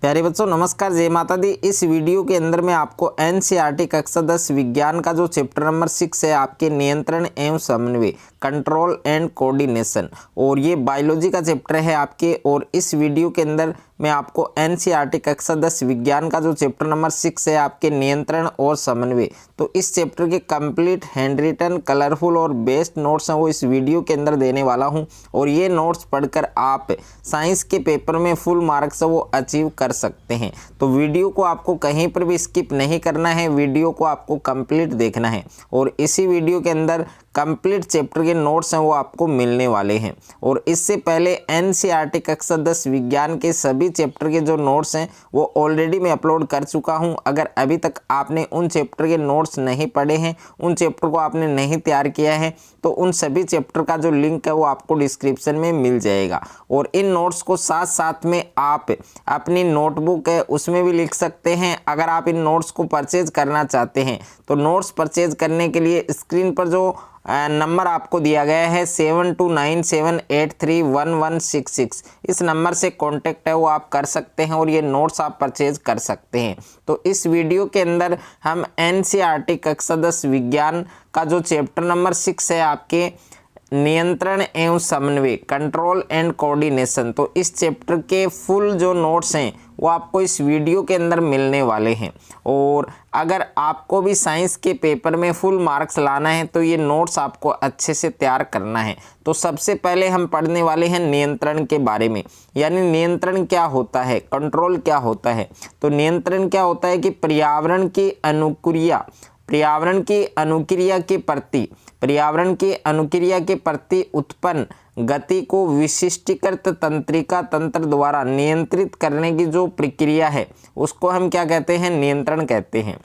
प्यारे बच्चों नमस्कार, जय माता दी। इस वीडियो के अंदर मैं आपको एनसीईआरटी कक्षा 10 विज्ञान का जो चैप्टर नंबर 6 है आपके नियंत्रण एवं समन्वय, कंट्रोल एंड कोऑर्डिनेशन, और ये बायोलॉजी का चैप्टर है आपके। और इस वीडियो के अंदर मैं आपको एनसीईआरटी कक्षा 10 विज्ञान का जो चैप्टर नंबर 6 है आपके नियंत्रण और समन्वय, तो इस चैप्टर के कंप्लीट हैंड रिटन, कलरफुल और बेस्ट नोट्स हैं वो इस वीडियो के अंदर देने वाला हूं। और ये नोट्स पढ़कर आप साइंस के पेपर में फुल मार्क्स वो अचीव कर सकते हैं। तो वीडियो को आपको कहीं पर भी स्किप नहीं करना है, वीडियो को आपको कंप्लीट देखना है। और इसी वीडियो के अंदर कंप्लीट चैप्टर के नोट्स हैं वो आपको मिलने वाले हैं। और इससे पहले एनसीईआरटी कक्षा 10 विज्ञान के सभी चैप्टर के जो नोट्स हैं वो ऑलरेडी मैं अपलोड कर चुका हूं। अगर अभी तक आपने उन चैप्टर के नोट्स नहीं पढ़े हैं, उन चैप्टर को आपने नहीं तैयार किया है, तो उन सभी चैप्टर का जो लिंक है वो आपको डिस्क्रिप्शन में मिल जाएगा। और इन नोट्स को साथ साथ में आप अपनी नोटबुक है उसमें भी लिख सकते हैं। अगर आप इन नोट्स को परचेज करना चाहते हैं तो नोट्स परचेज करने के लिए स्क्रीन पर जो नंबर आपको दिया गया है 7297831166, इस नंबर से कांटेक्ट है वो आप कर सकते हैं और ये नोट्स आप परचेज कर सकते हैं। तो इस वीडियो के अंदर हम एनसीईआरटी कक्षा 10 विज्ञान का जो चैप्टर नंबर 6 है आपके नियंत्रण एवं समन्वय, कंट्रोल एंड कोऑर्डिनेशन, तो इस चैप्टर के फुल जो नोट्स हैं वो आपको इस वीडियो के अंदर मिलने वाले हैं। और अगर आपको भी साइंस के पेपर में फुल मार्क्स लाना है तो ये नोट्स आपको अच्छे से तैयार करना है। तो सबसे पहले हम पढ़ने वाले हैं नियंत्रण के बारे में, यानी नियंत्रण क्या होता है, कंट्रोल क्या होता है। तो नियंत्रण क्या होता है कि पर्यावरण की अनुक्रिया के प्रति उत्पन्न गति को विशिष्टीकृत तंत्रिका तंत्र द्वारा नियंत्रित करने की जो प्रक्रिया है उसको हम क्या कहते हैं, नियंत्रण कहते हैं।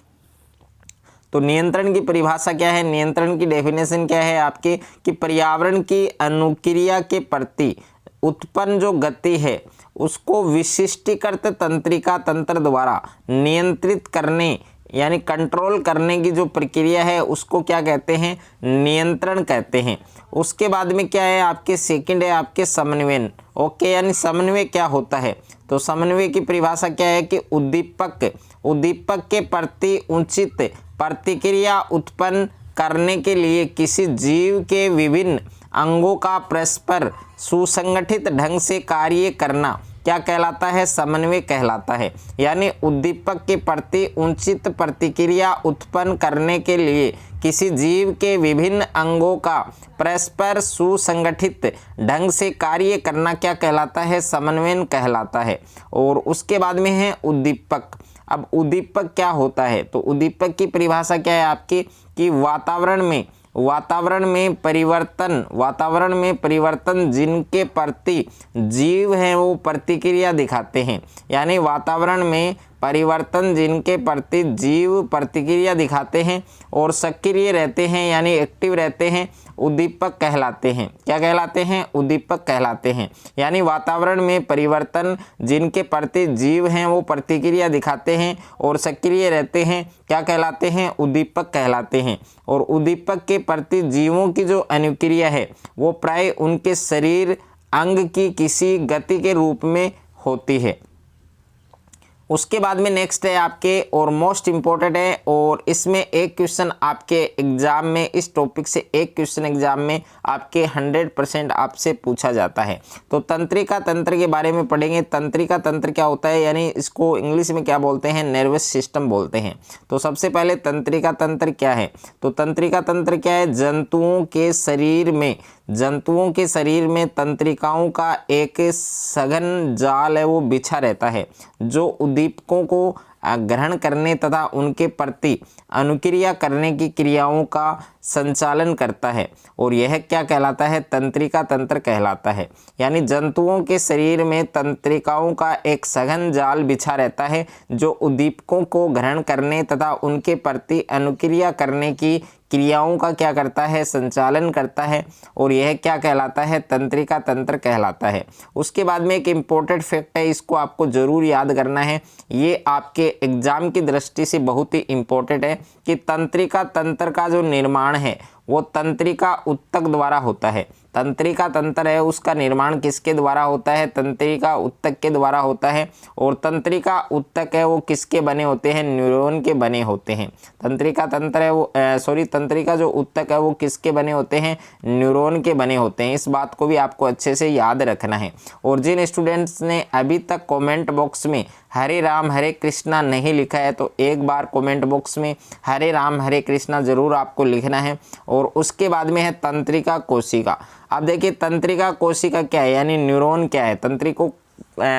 तो नियंत्रण की परिभाषा क्या है, नियंत्रण की डेफिनेशन क्या है आपके, कि पर्यावरण की अनुक्रिया के प्रति उत्पन्न जो गति है उसको विशिष्टीकृत तंत्रिका तंत्र द्वारा नियंत्रित करने यानी कंट्रोल करने की जो प्रक्रिया है उसको क्या कहते हैं, नियंत्रण कहते हैं। उसके बाद में क्या है आपके सेकंड है आपके समन्वय। ओके, यानी समन्वय क्या होता है, तो समन्वय की परिभाषा क्या है कि उद्दीपक के प्रति उचित प्रतिक्रिया उत्पन्न करने के लिए किसी जीव के विभिन्न अंगों का परस्पर सुसंगठित ढंग से कार्य करना क्या कहलाता है, समन्वय कहलाता है। यानी उद्दीपक के प्रति उचित प्रतिक्रिया उत्पन्न करने के लिए किसी जीव के विभिन्न अंगों का परस्पर सुसंगठित ढंग से कार्य करना क्या कहलाता है, समन्वय कहलाता है। और उसके बाद में है उद्दीपक। अब उद्दीपक क्या होता है, तो उद्दीपक की परिभाषा क्या है आपकी, कि वातावरण में परिवर्तन जिनके प्रति जीव हैं वो प्रतिक्रिया दिखाते हैं। यानी वातावरण में परिवर्तन जिनके प्रति जीव प्रतिक्रिया दिखाते हैं और सक्रिय रहते हैं यानी एक्टिव रहते हैं, उद्दीपक कहलाते हैं। क्या कहलाते हैं, उद्दीपक कहलाते हैं। यानी वातावरण में परिवर्तन जिनके प्रति जीव हैं वो प्रतिक्रिया दिखाते हैं और सक्रिय रहते हैं, क्या कहलाते हैं, उद्दीपक कहलाते हैं। और उद्दीपक के प्रति जीवों की जो अनुक्रिया है वो प्राय उनके शरीर अंग की किसी गति के रूप में होती है। उसके बाद में नेक्स्ट है आपके और मोस्ट इम्पोर्टेंट है, और इसमें एक क्वेश्चन आपके एग्जाम में, इस टॉपिक से एक क्वेश्चन एग्जाम में आपके 100% आपसे पूछा जाता है। तो तंत्रिका तंत्र के बारे में पढ़ेंगे। तंत्रिका तंत्र क्या होता है, यानी इसको इंग्लिश में क्या बोलते हैं, नर्वस सिस्टम बोलते हैं। तो सबसे पहले तंत्रिका तंत्र क्या है, तो तंत्रिका तंत्र क्या है, जंतुओं के शरीर में तंत्रिकाओं का एक सघन जाल है वो बिछा रहता है जो उद्दीपकों को ग्रहण करने तथा उनके प्रति अनुक्रिया करने की क्रियाओं का संचालन करता है। और यह क्या कहलाता है, तंत्रिका तंत्र कहलाता है। यानी जंतुओं के शरीर में तंत्रिकाओं का एक सघन जाल बिछा रहता है जो उद्दीपकों को ग्रहण करने तथा उनके प्रति अनुक्रिया करने की क्रियाओं का क्या करता है, संचालन करता है। और यह क्या कहलाता है, तंत्रिका तंत्र कहलाता है। उसके बाद में एक इम्पोर्टेंट फैक्ट है, इसको आपको जरूर याद करना है, ये आपके एग्जाम की दृष्टि से बहुत ही इम्पोर्टेंट है, कि तंत्रिका तंत्र का जो निर्माण है वो तंत्रिका उत्तक द्वारा होता है। तंत्रिका तंत्र है उसका निर्माण किसके द्वारा होता है? तंत्रिका ऊतक के द्वारा होता है। और तंत्रिका ऊतक है वो किसके बने होते हैं? न्यूरॉन के बने होते हैं। तंत्रिका तंत्र है वो तंत्रिका जो ऊतक है वो किसके बने होते हैं? न्यूरॉन के बने होते हैं। इस बात को भी आपको अच्छे से याद रखना है। और जिन स्टूडेंट्स ने अभी तक कमेंट बॉक्स में हरे राम हरे कृष्णा नहीं लिखा है तो एक बार कमेंट बॉक्स में हरे राम हरे कृष्णा जरूर आपको लिखना है। और उसके बाद में है तंत्रिका कोशिका। अब देखिए तंत्रिका कोशिका क्या है, यानी न्यूरॉन क्या है?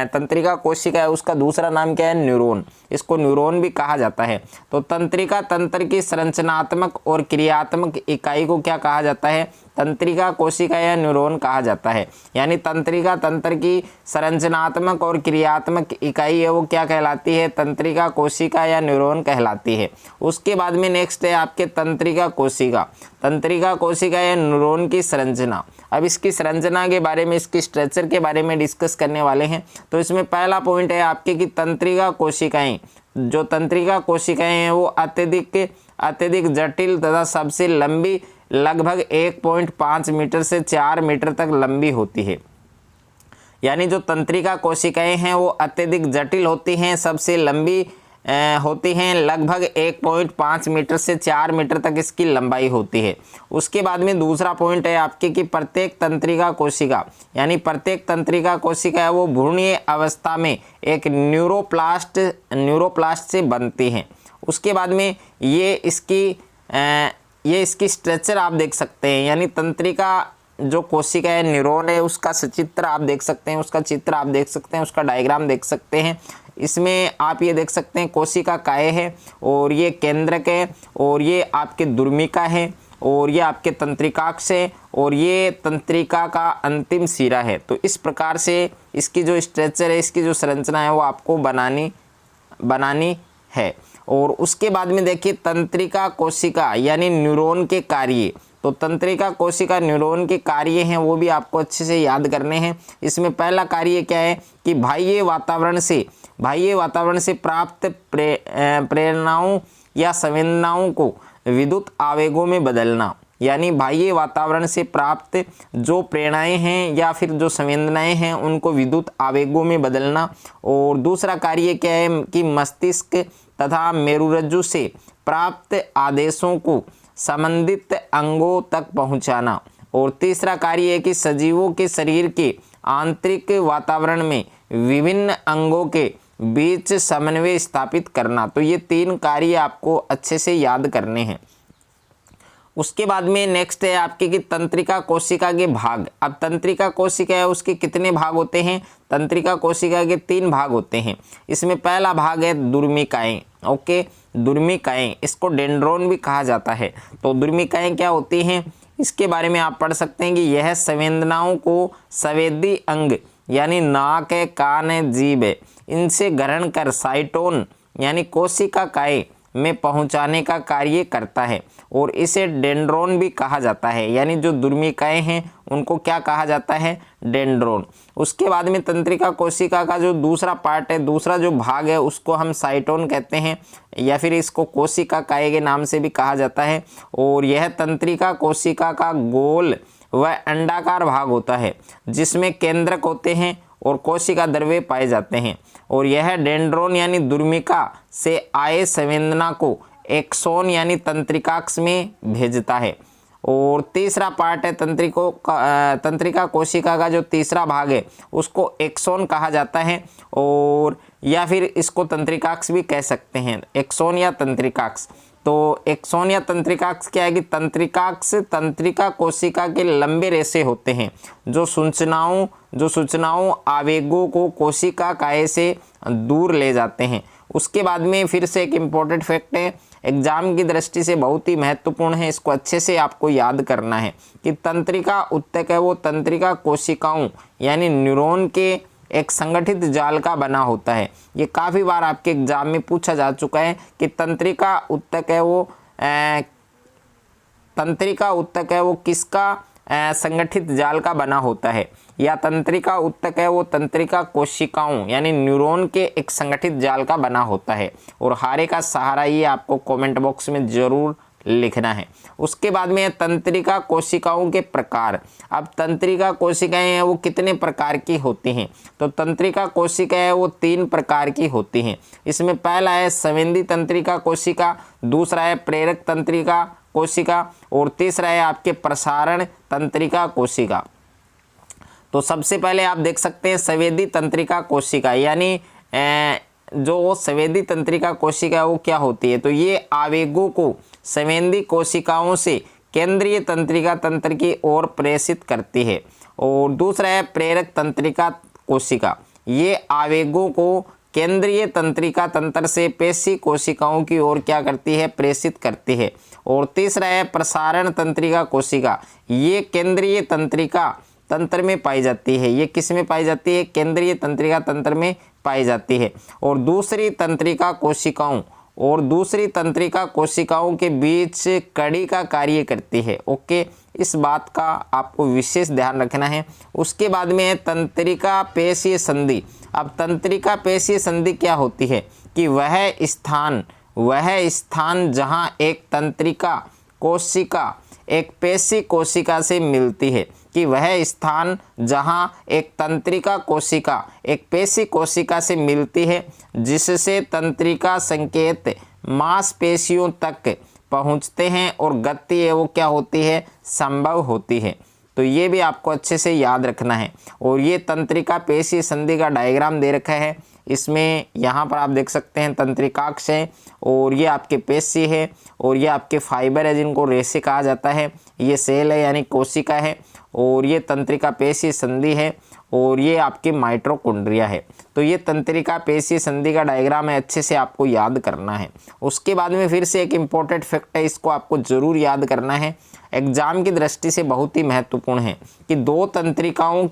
तंत्रिका कोशिका है उसका दूसरा नाम क्या है? न्यूरॉन। इसको न्यूरॉन भी कहा जाता है। तो तंत्रिका तंत्र की संरचनात्मक और क्रियात्मक इकाई को क्या कहा जाता है? तंत्रिका कोशिका या न्यूरॉन कहा जाता है। यानी तंत्रिका तंत्र की संरचनात्मक और क्रियात्मक इकाई है वो क्या कहलाती है? तंत्रिका कोशिका या न्यूरॉन कहलाती है। उसके बाद में नेक्स्ट है आपके तंत्रिका कोशिका। तंत्रिका कोशिका या न्यूरॉन की संरचना। अब इसकी संरचना के बारे में, इसकी स्ट्रक्चर के बारे में डिस्कस करने वाले हैं। तो इसमें पहला पॉइंट है आपके कि तंत्रिका कोशिकाएं, जो तंत्रिका कोशिकाएं हैं वो अत्यधिक जटिल तथा सबसे लंबी लगभग 1.5 मीटर से 4 मीटर तक लंबी होती है। यानी जो तंत्रिका कोशिकाएं हैं वो अत्यधिक जटिल होती हैं, सबसे लंबी होती हैं, लगभग 1.5 मीटर से 4 मीटर तक इसकी लंबाई होती है। उसके बाद में दूसरा पॉइंट है आपके कि प्रत्येक तंत्रिका कोशिका, यानी प्रत्येक तंत्रिका कोशिका है वो भ्रूणीय अवस्था में एक न्यूरोप्लास्ट से बनती हैं। उसके बाद में ये इसकी स्ट्रक्चर आप देख सकते हैं, यानी तंत्रिका जो कोशिका है न्यूरॉन है उसका सचित्र आप देख सकते हैं, उसका चित्र आप देख सकते हैं, उसका डायग्राम देख सकते हैं। इसमें आप ये देख सकते हैं कोशिका काय है और ये केंद्रक है और ये आपके दुर्मिका है और ये आपके तंत्रिकाक्ष है और ये तंत्रिका का अंतिम सिरा है। तो इस प्रकार से इसकी जो स्ट्रक्चर है, इसकी जो संरचना है वो आपको बनानी है। और उसके बाद में देखिए तंत्रिका कोशिका यानी न्यूरॉन के कार्य। तो तंत्रिका कोशिका न्यूरॉन के कार्य हैं वो भी आपको अच्छे से याद करने हैं। इसमें पहला कार्य क्या है कि बाह्य वातावरण से प्राप्त प्रेरणाओं या संवेदनाओं को विद्युत आवेगों में बदलना। यानी बाह्य वातावरण से प्राप्त जो प्रेरणाएं हैं या फिर जो संवेदनाएं हैं उनको विद्युत आवेगों में बदलना। और दूसरा कार्य क्या है कि मस्तिष्क तथा मेरुरज्जु से प्राप्त आदेशों को संबंधित अंगों तक पहुंचाना। और तीसरा कार्य है कि सजीवों के शरीर के आंतरिक वातावरण में विभिन्न अंगों के बीच समन्वय स्थापित करना। तो ये 3 कार्य आपको अच्छे से याद करने हैं। उसके बाद में नेक्स्ट है आपके कि तंत्रिका कोशिका के भाग। अब तंत्रिका कोशिका है उसके कितने भाग होते हैं? तंत्रिका कोशिका के 3 भाग होते हैं। इसमें पहला भाग है दुर्मिकाएं। ओके, दुर्मिकाएं, इसको डेंड्रोन भी कहा जाता है। तो दुर्मिकाएं क्या होती हैं इसके बारे में आप पढ़ सकते हैं कि यह संवेदनाओं को संवेदी अंग यानी नाक है, कान है, जीभ है, इनसे ग्रहण कर साइटोन यानी कोशिका काय में पहुंचाने का कार्य करता है और इसे डेंड्रोन भी कहा जाता है। यानी जो दुर्मिकाएं हैं उनको क्या कहा जाता है? डेंड्रोन। उसके बाद में तंत्रिका कोशिका का जो दूसरा पार्ट है, दूसरा जो भाग है उसको हम साइटोन कहते हैं या फिर इसको कोशिका काय के नाम से भी कहा जाता है। और यह तंत्रिका कोशिका का गोल व अंडाकार भाग होता है जिसमें केंद्रक होते हैं और कोशिका द्रव्य पाए जाते हैं। और यह डेंड्रोन यानी दुर्मिका से आए संवेदना को एक्सोन यानी तंत्रिकाक्ष में भेजता है। और तीसरा पार्ट है तंत्रिका कोशिका का जो तीसरा भाग है उसको एक्सोन कहा जाता है और या फिर इसको तंत्रिकाक्ष भी कह सकते हैं, एक्सोन या तंत्रिकाक्ष। तो एक्सोन या तंत्रिकाक्ष क्या है कि तंत्रिकाक्ष तंत्रिका कोशिका के लंबे रेशे होते हैं जो सूचनाओं आवेगों को कोशिका काय से दूर ले जाते हैं। उसके बाद में फिर से एक इम्पॉर्टेंट फैक्ट है, एग्जाम की दृष्टि से बहुत ही महत्वपूर्ण है, इसको अच्छे से आपको याद करना है कि तंत्रिका ऊतक है वो तंत्रिका कोशिकाओं यानी न्यूरॉन के एक संगठित जाल का बना होता है। ये काफ़ी बार आपके एग्जाम में पूछा जा चुका है कि तंत्रिका ऊतक है वो किसका संगठित जाल का बना होता है, या तंत्रिका ऊतक है वो तंत्रिका कोशिकाओं यानी न्यूरॉन के एक संगठित जाल का बना होता है। और हारे का सहारा ये आपको कमेंट बॉक्स में ज़रूर लिखना है। उसके बाद में तंत्रिका कोशिकाओं के प्रकार। अब तंत्रिका कोशिकाएं हैं वो कितने प्रकार की होती हैं? तो तंत्रिका कोशिकाएं वो 3 प्रकार की होती हैं। इसमें पहला है संवेदी तंत्रिका कोशिका, दूसरा है प्रेरक तंत्रिका कोशिका और तीसरा है आपके प्रसारण तंत्रिका कोशिका। तो सबसे पहले आप देख सकते हैं संवेदी तंत्रिका कोशिका, यानी जो संवेदी तंत्रिका कोशिका वो क्या होती है? तो ये आवेगों को संवेदी कोशिकाओं से केंद्रीय तंत्रिका तंत्र की ओर प्रेषित करती है। और दूसरा है प्रेरक तंत्रिका कोशिका, ये आवेगों को केंद्रीय तंत्रिका तंत्र से पेशी कोशिकाओं की ओर क्या करती है? प्रेषित करती है। और तीसरा है प्रसारण तंत्रिका कोशिका, ये केंद्रीय तंत्रिका तंत्र में पाई जाती है। ये किस में पाई जाती है? केंद्रीय तंत्रिका तंत्र में पाई जाती है। और दूसरी तंत्रिका कोशिकाओं के बीच कड़ी का कार्य करती है। ओके, इस बात का आपको विशेष ध्यान रखना है। उसके बाद में है तंत्रिका पेशीय संधि। अब तंत्रिका पेशीय संधि क्या होती है? कि वह स्थान जहां एक तंत्रिका कोशिका एक पेशी कोशिका से मिलती है, कि वह स्थान जहां एक तंत्रिका कोशिका एक पेशी कोशिका से मिलती है, जिससे तंत्रिका संकेत मांसपेशियों तक पहुंचते हैं और गति है वो क्या होती है? संभव होती है। तो ये भी आपको अच्छे से याद रखना है। और ये तंत्रिका पेशी संधि का डायग्राम दे रखा है। इसमें यहाँ पर आप देख सकते हैं तंत्रिकाक्ष है और ये आपके पेशी है और ये आपके फाइबर है जिनको रेशे कहा जाता है। ये सेल है यानी कोशिका है और ये तंत्रिका पेशी संधि है और ये आपकी माइटोकॉन्ड्रिया है। तो ये तंत्रिका पेशी संधि का डायग्राम है, अच्छे से आपको याद करना है। उसके बाद में फिर से एक इम्पोर्टेंट फैक्ट है, इसको आपको ज़रूर याद करना है, एग्जाम की दृष्टि से बहुत ही महत्वपूर्ण है कि दो तंत्रिकाओं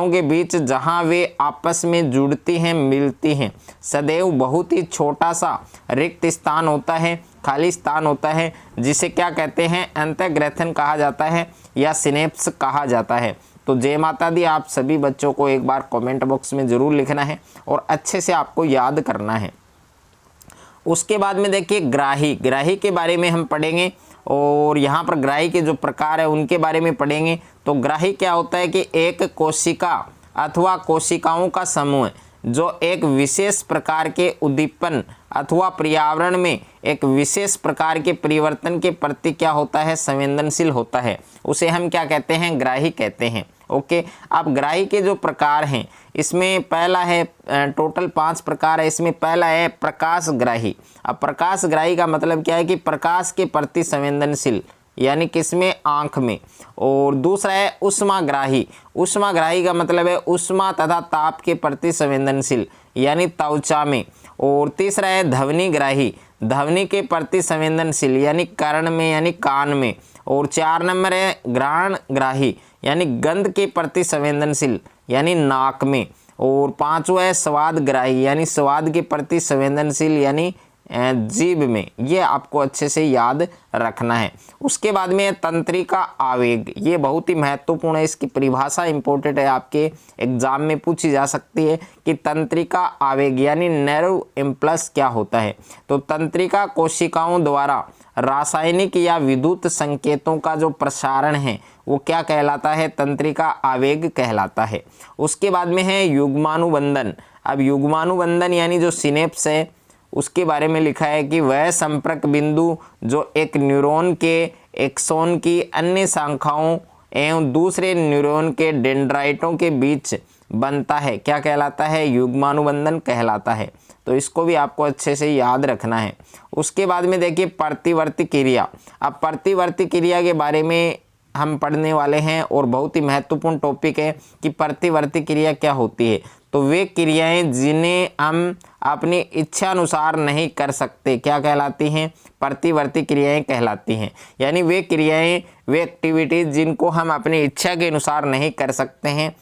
के बीच जहां वे आपस में जुड़ती हैं मिलती हैं, सदैव बहुत ही छोटा सा रिक्त स्थान होता है, खाली स्थान होता है, जिसे क्या कहते हैं? अंतःग्रथन कहा जाता है या सिनेप्स कहा जाता है। तो जय माता दी, आप सभी बच्चों को एक बार कमेंट बॉक्स में ज़रूर लिखना है और अच्छे से आपको याद करना है। उसके बाद में देखिए ग्राही के बारे में हम पढ़ेंगे और यहाँ पर ग्राही के जो प्रकार है उनके बारे में पढ़ेंगे। तो ग्राही क्या होता है? कि एक कोशिका अथवा कोशिकाओं का समूह जो एक विशेष प्रकार के उद्दीपन अथवा पर्यावरण में एक विशेष प्रकार के परिवर्तन के प्रति क्या होता है? संवेदनशील होता है, उसे हम क्या कहते हैं? ग्राही कहते हैं। ओके, अब ग्राही के जो प्रकार हैं इसमें पहला है, टोटल 5 प्रकार है। इसमें पहला है प्रकाश ग्राही। अब प्रकाश ग्राही का मतलब क्या है? कि प्रकाश के प्रति संवेदनशील, यानी किसमें? आँख में। और दूसरा है ऊष्माग्राही। ऊष्माग्राही का मतलब है ऊष्मा तथा ताप के प्रति संवेदनशील, यानी त्वचा में। और तीसरा है ध्वनिग्राही, ध्वनि के प्रति संवेदनशील, यानी कर्ण में यानी कान में। और 4 नंबर है घ्राणग्राही, यानी गंध के प्रति संवेदनशील, यानी नाक में। और 5वां है स्वादग्राही, यानी स्वाद के प्रति संवेदनशील, यानी जीभ में। ये आपको अच्छे से याद रखना है। उसके बाद में तंत्रिका आवेग, ये बहुत ही महत्वपूर्ण है, इसकी परिभाषा इंपॉर्टेंट है, आपके एग्जाम में पूछी जा सकती है कि तंत्रिका आवेग यानी नर्व इम्पल्स क्या होता है। तो तंत्रिका कोशिकाओं द्वारा रासायनिक या विद्युत संकेतों का जो प्रसारण है वो क्या कहलाता है? तंत्रिका आवेग कहलाता है। उसके बाद में है युग्मानुबंधन। अब युग्मानुबंधन यानी जो सिनेप्स है उसके बारे में लिखा है कि वह संपर्क बिंदु जो एक न्यूरॉन के एक्सोन की अन्य शाखाओं एवं दूसरे न्यूरॉन के डेंड्राइटों के बीच बनता है, क्या कहलाता है? युग्मानुबंधन कहलाता है। तो इसको भी आपको अच्छे से याद रखना है। उसके बाद में देखिए प्रतिवर्ती क्रिया। अब प्रतिवर्ती क्रिया के बारे में हम पढ़ने वाले हैं और बहुत ही महत्वपूर्ण टॉपिक है कि प्रतिवर्ती क्रिया क्या होती है। तो वे क्रियाएं जिन्हें हम अपनी इच्छा अनुसार नहीं कर सकते क्या कहलाती हैं? प्रतिवर्ती क्रियाएं कहलाती हैं। यानी वे क्रियाएं, वे एक्टिविटीज जिनको हम अपनी इच्छा के अनुसार नहीं कर सकते हैं,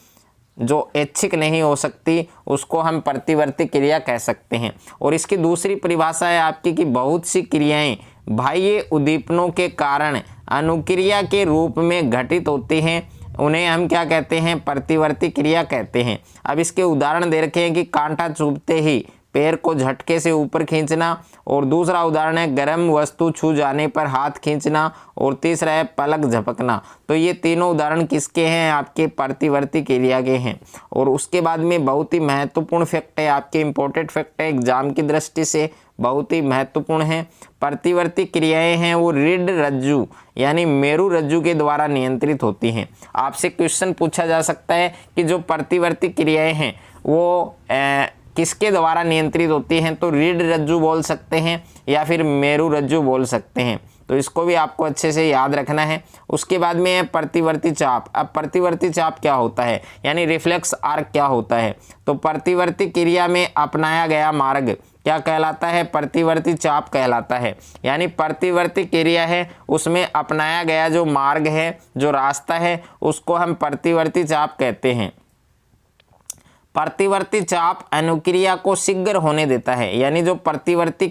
जो ऐच्छिक नहीं हो सकती, उसको हम प्रतिवर्ती क्रिया कह सकते हैं। और इसकी दूसरी परिभाषा है आपकी कि बहुत सी क्रियाएं बाह्य उद्दीपनों के कारण अनुक्रिया के रूप में घटित होती हैं, उन्हें हम क्या कहते हैं? प्रतिवर्ती क्रिया कहते हैं। अब इसके उदाहरण दे रखे हैं कि कांटा चुभते ही पैर को झटके से ऊपर खींचना, और दूसरा उदाहरण है गर्म वस्तु छू जाने पर हाथ खींचना, और तीसरा है पलक झपकना। तो ये तीनों उदाहरण किसके हैं? आपके प्रतिवर्ती क्रिया के हैं। और उसके बाद में बहुत ही महत्वपूर्ण फैक्ट है, आपके इंपॉर्टेंट फैक्ट है, एग्जाम की दृष्टि से बहुत ही महत्वपूर्ण है। प्रतिवर्ती क्रियाएं हैं वो रीढ़ रज्जु यानी मेरु रज्जु के द्वारा नियंत्रित होती हैं। आपसे क्वेश्चन पूछा जा सकता है कि जो प्रतिवर्ती क्रियाएं हैं वो किसके द्वारा नियंत्रित होती हैं? तो रीढ़ रज्जु बोल सकते हैं या फिर मेरु रज्जु बोल सकते हैं। तो इसको भी आपको अच्छे से याद रखना है। उसके बाद में है प्रतिवर्ती चाप। अब प्रतिवर्ती चाप क्या होता है, यानी रिफ्लेक्स आर्क क्या होता है? तो प्रतिवर्ती क्रिया में अपनाया गया मार्ग क्या कहलाता है? प्रतिवर्ती चाप कहलाता है। यानी प्रतिवर्ती क्रिया है उसमें अपनाया गया जो मार्ग है, जो रास्ता है, उसको हम प्रतिवर्ती चाप कहते हैं। प्रतिवर्ती चाप अनुक्रिया को शीघ्र होने देता है। यानी जो प्रतिवर्ती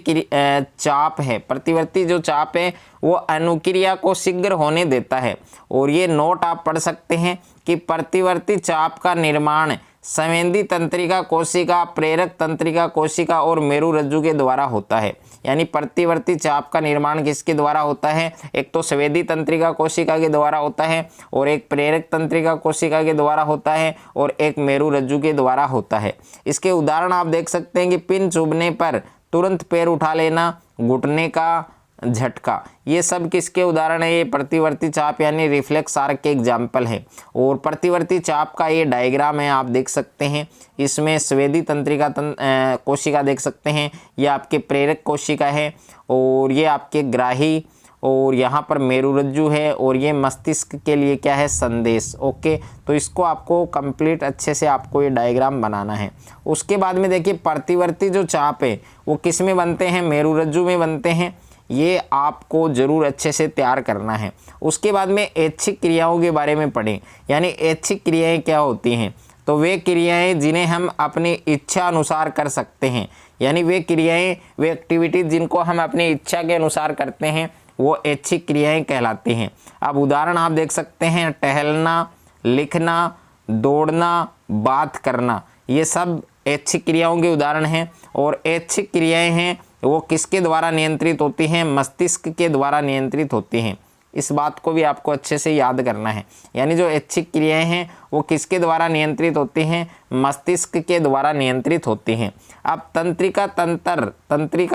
चाप है, प्रतिवर्ती जो चाप है वो अनुक्रिया को शीघ्र होने देता है। और ये नोट आप पढ़ सकते हैं कि प्रतिवर्ती चाप का निर्माण संवेदी तंत्रिका कोशिका, प्रेरक तंत्रिका कोशिका और मेरु रज्जु के द्वारा होता है। यानी प्रतिवर्ती चाप का निर्माण किसके द्वारा होता है? एक तो संवेदी तंत्रिका कोशिका के द्वारा होता है, और एक प्रेरक तंत्रिका कोशिका के द्वारा होता है, और एक मेरु रज्जु के द्वारा होता है। इसके उदाहरण आप देख सकते हैं कि पिन चुभने पर तुरंत पैर उठा लेना, घुटने का झटका, ये सब किसके उदाहरण है? ये प्रतिवर्ती चाप यानी रिफ्लेक्स आर्क के एग्जाम्पल है। और प्रतिवर्ती चाप का ये डायग्राम है, आप देख सकते हैं। इसमें स्वेदी तंत्रिका कोशिका देख सकते हैं, ये आपके प्रेरक कोशिका है, और ये आपके ग्राही, और यहाँ पर मेरु रज्जु है, और ये मस्तिष्क के लिए क्या है? संदेश। ओके, तो इसको आपको कंप्लीट अच्छे से आपको ये डायग्राम बनाना है। उसके बाद में देखिए प्रतिवर्ती जो चाप है वो किस में बनते हैं? मेरु रज्जु में बनते हैं। ये आपको जरूर अच्छे से तैयार करना है। उसके बाद में ऐच्छिक क्रियाओं के बारे में पढ़ें। यानी ऐच्छिक क्रियाएं क्या होती हैं? तो वे क्रियाएं जिन्हें हम अपनी इच्छा अनुसार कर सकते हैं। यानी वे क्रियाएं, वे एक्टिविटीज जिनको हम अपनी इच्छा के अनुसार करते हैं वो ऐच्छिक क्रियाएं कहलाती हैं। अब उदाहरण आप देख सकते हैं, टहलना, लिखना, दौड़ना, बात करना, ये सब ऐच्छिक क्रियाओं के उदाहरण हैं। और ऐच्छिक क्रियाएं हैं वो किसके द्वारा नियंत्रित होती हैं? मस्तिष्क के द्वारा नियंत्रित होती हैं। इस बात को भी आपको अच्छे से याद करना है। यानी जो ऐच्छिक क्रियाएं हैं वो किसके द्वारा नियंत्रित होती हैं? मस्तिष्क के द्वारा नियंत्रित होती हैं। अब तंत्रिका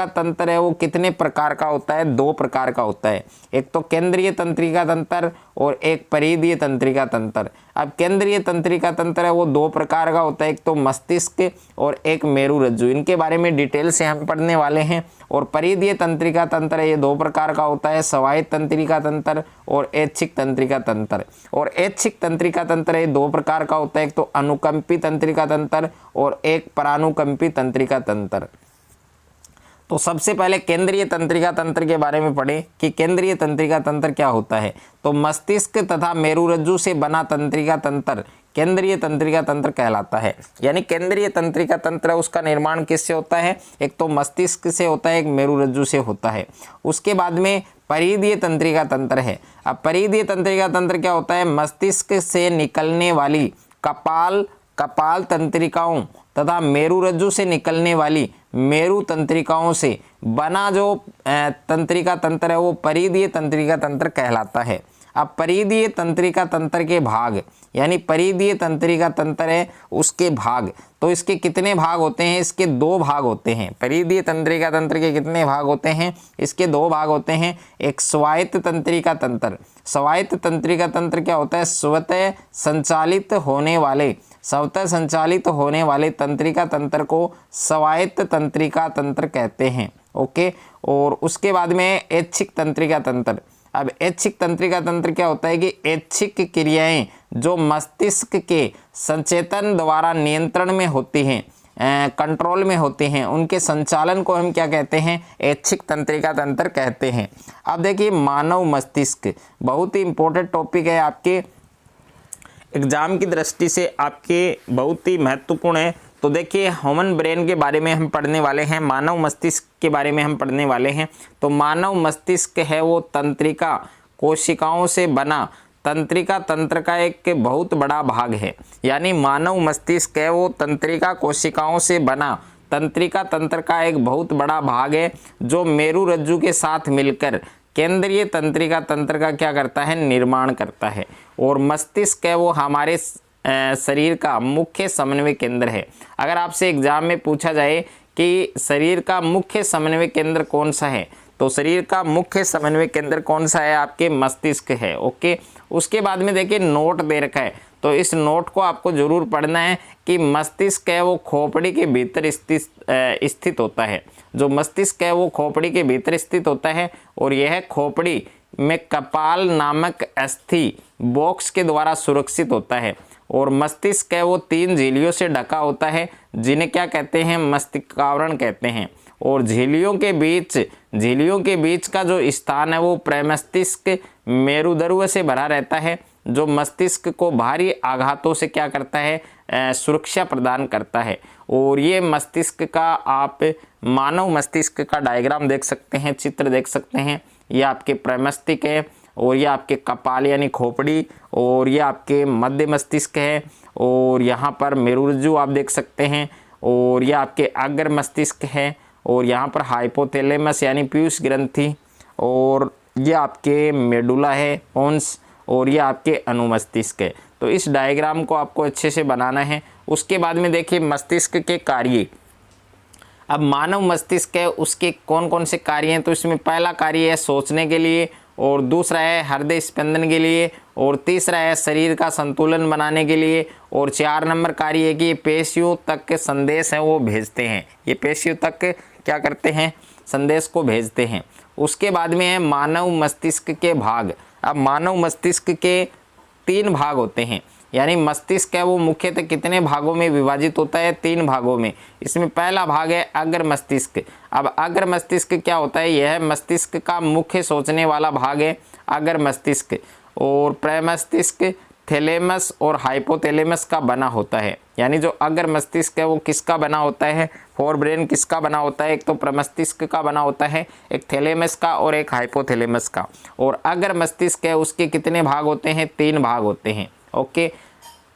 तंत्र है वो कितने प्रकार का होता है? 2 प्रकार का होता है। एक तो केंद्रीय तंत्रिका तंत्र और एक परिधीय तंत्रिका तंत्र। अब केंद्रीय तंत्रिका तंत्र है वो 2 प्रकार का होता है, एक तो मस्तिष्क और एक मेरु रज्जु। इनके बारे में डिटेल से हम पढ़ने वाले हैं। और परिधीय तंत्रिका तंत्र ये 2 प्रकार का होता है, स्वायत्त तंत्रिका तंत्र और ऐच्छिक तंत्रिका तंत्र। और ऐच्छिक तंत्रिका तंत्र ये 2 प्रकार का होता है, एक तो अनुकंपी तंत्रिका तंत्र और एक परानुकंपी तंत्रिका तंत्र। तो सबसे पहले केंद्रीय तंत्रिका तंत्र के बारे में पढ़ें कि केंद्रीय तंत्रिका तंत्र क्या होता है। तो मस्तिष्क तथा मेरु रज्जु से बना तंत्रिका तंत्र केंद्रीय तंत्रिका तंत्र कहलाता है। यानी केंद्रीय तंत्रिका तंत्र उसका निर्माण किससे होता है? एक तो मस्तिष्क से होता है, एक मेरु रज्जु से होता है। उसके बाद में परिधीय तंत्रिका तंत्र है। अब परिधीय तंत्रिका तंत्र क्या होता है? मस्तिष्क से निकलने वाली कपाल तंत्रिकाओं तथा मेरु रज्जु से निकलने वाली मेरु तंत्रिकाओं से बना जो तंत्रिका तंत्र है वो परिधीय तंत्रिका तंत्र कहलाता है। अब परिधीय तंत्रिका तंत्र के भाग, यानी परिधीय तंत्रिका तंत्र है उसके भाग, तो इसके कितने भाग होते हैं? इसके 2 भाग होते हैं। परिधीय तंत्रिका तंत्र के कितने भाग होते हैं? इसके 2 भाग होते हैं। एक स्वायत्त तंत्रिका तंत्र। स्वायत्त तंत्रिका तंत्र क्या होता है? स्वतः संचालित होने वाले तंत्रिका तंत्र को स्वायत्त तंत्रिका तंत्र कहते हैं। ओके, और उसके बाद में ऐच्छिक तंत्रिका तंत्र। अब ऐच्छिक तंत्रिका तंत्र क्या होता है कि ऐच्छिक क्रियाएं जो मस्तिष्क के संचेतन द्वारा नियंत्रण में होती हैं, कंट्रोल में होते हैं, उनके संचालन को हम क्या कहते हैं? ऐच्छिक तंत्रिका तंत्र कहते हैं। अब देखिए मानव मस्तिष्क बहुत ही इंपॉर्टेंट टॉपिक है, आपके एग्जाम की दृष्टि से आपके बहुत ही महत्वपूर्ण है। तो देखिए ह्यूमन ब्रेन के बारे में हम पढ़ने वाले हैं, मानव मस्तिष्क के बारे में हम पढ़ने वाले हैं। तो मानव मस्तिष्क है वो तंत्रिका कोशिकाओं से बना तंत्रिका तंत्र का एक बहुत बड़ा भाग है। यानी मानव मस्तिष्क है वो तंत्रिका कोशिकाओं से बना तंत्रिका तंत्र का एक बहुत बड़ा भाग है जो मेरुरज्जु के साथ मिलकर केंद्रीय तंत्रिका तंत्र का क्या करता है, निर्माण करता है। और मस्तिष्क है वो हमारे शरीर का मुख्य समन्वय केंद्र है। अगर आपसे एग्जाम में पूछा जाए कि शरीर का मुख्य समन्वय केंद्र कौन सा है, तो शरीर का मुख्य समन्वय केंद्र कौन सा है, आपके मस्तिष्क है। ओके, उसके बाद में देखिए नोट दे रखा है, तो इस नोट को आपको जरूर पढ़ना है कि मस्तिष्क है वो खोपड़ी के भीतर स्थित होता है। जो मस्तिष्क है वो खोपड़ी के भीतर स्थित होता है और यह खोपड़ी में कपाल नामक अस्थि बॉक्स के द्वारा सुरक्षित होता है। और मस्तिष्क है वो 3 झिल्लियों से ढका होता है जिन्हें क्या कहते हैं, मस्तिष्कावरण कहते हैं। और झिल्लियों के बीच का जो स्थान है वो प्रमस्तिष्क मेरुदर्भ से भरा रहता है, जो मस्तिष्क को भारी आघातों से क्या करता है, सुरक्षा प्रदान करता है। और ये मस्तिष्क का आप मानव मस्तिष्क का डायग्राम देख सकते हैं, चित्र देख सकते हैं। ये आपके प्रमस्तिष्क है और ये आपके कपाल यानी खोपड़ी, और ये आपके मध्य मस्तिष्क है, और यहाँ पर मेरुरज्जु आप देख सकते हैं, और ये आपके अग्र मस्तिष्क है, और यहाँ पर हाइपोथैलेमस यानी पीयूष ग्रंथि, और ये आपके मेडुला है पोन्स, और ये आपके अनुमस्तिष्क है। तो इस डायग्राम को आपको अच्छे से बनाना है। उसके बाद में देखिए मस्तिष्क के कार्य। अब मानव मस्तिष्क है उसके कौन कौन से कार्य हैं, तो इसमें पहला कार्य है सोचने के लिए, और दूसरा है हृदय स्पंदन के लिए, और तीसरा है शरीर का संतुलन बनाने के लिए, और 4 नंबर कार्य है कि ये पेशियों तक के संदेश हैं वो भेजते हैं। ये पेशियों तक क्या करते हैं, संदेश को भेजते हैं। उसके बाद में है मानव मस्तिष्क के भाग। अब मानव मस्तिष्क के 3 भाग होते हैं, यानी मस्तिष्क है वो मुख्यतः कितने भागों में विभाजित होता है, 3 भागों में। इसमें पहला भाग है अग्र मस्तिष्क। अब अग्र मस्तिष्क क्या होता है, यह मस्तिष्क का मुख्य सोचने वाला भाग है अग्र मस्तिष्क, और प्रमस्तिष्क थैलेमस और हाइपोथैलेमस का बना होता है। यानी जो अग्र मस्तिष्क है वो किसका बना होता है, फोर ब्रेन किसका बना होता है, एक तो प्रमस्तिष्क का बना होता है, एक थैलेमस का और एक हाइपोथैलेमस का। और अग्र मस्तिष्क है उसके कितने भाग होते हैं, 3 भाग होते हैं। ओके,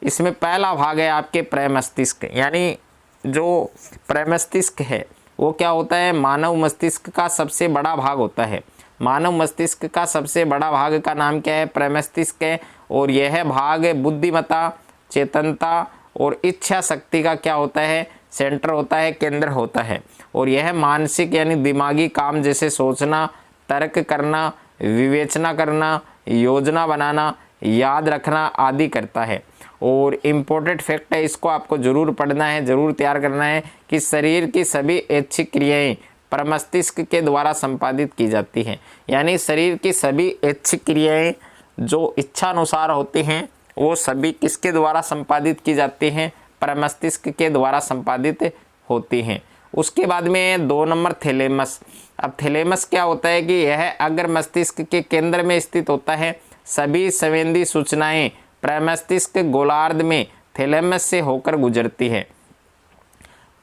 इसमें पहला भाग है आपके प्रमस्तिष्क, यानी जो प्रमस्तिष्क है वो क्या होता है, मानव मस्तिष्क का सबसे बड़ा भाग होता है। मानव मस्तिष्क का सबसे बड़ा भाग का नाम क्या है, प्रमस्तिष्क है। और यह भाग बुद्धिमत्ता, चेतनता और इच्छा शक्ति का क्या होता है, सेंटर होता है, केंद्र होता है। और यह मानसिक यानी दिमागी काम जैसे सोचना, तर्क करना, विवेचना करना, योजना बनाना, याद रखना आदि करता है। और इम्पोर्टेंट फैक्ट है, इसको आपको जरूर पढ़ना है, जरूर तैयार करना है कि शरीर की सभी ऐच्छिक क्रियाएं प्रमस्तिष्क के द्वारा संपादित की जाती हैं। यानी शरीर की सभी ऐच्छिक क्रियाएं जो इच्छानुसार होती हैं वो सभी किसके द्वारा संपादित की जाती हैं, प्रमस्तिष्क के द्वारा संपादित होती हैं। उसके बाद में 2 नंबर थैलेमस। अब थैलेमस क्या होता है कि यह अग्र मस्तिष्क के केंद्र में स्थित होता है। सभी संवेदी सूचनाएं प्रमस्तिष्क गोलार्ध में थैलेमस से होकर गुजरती है।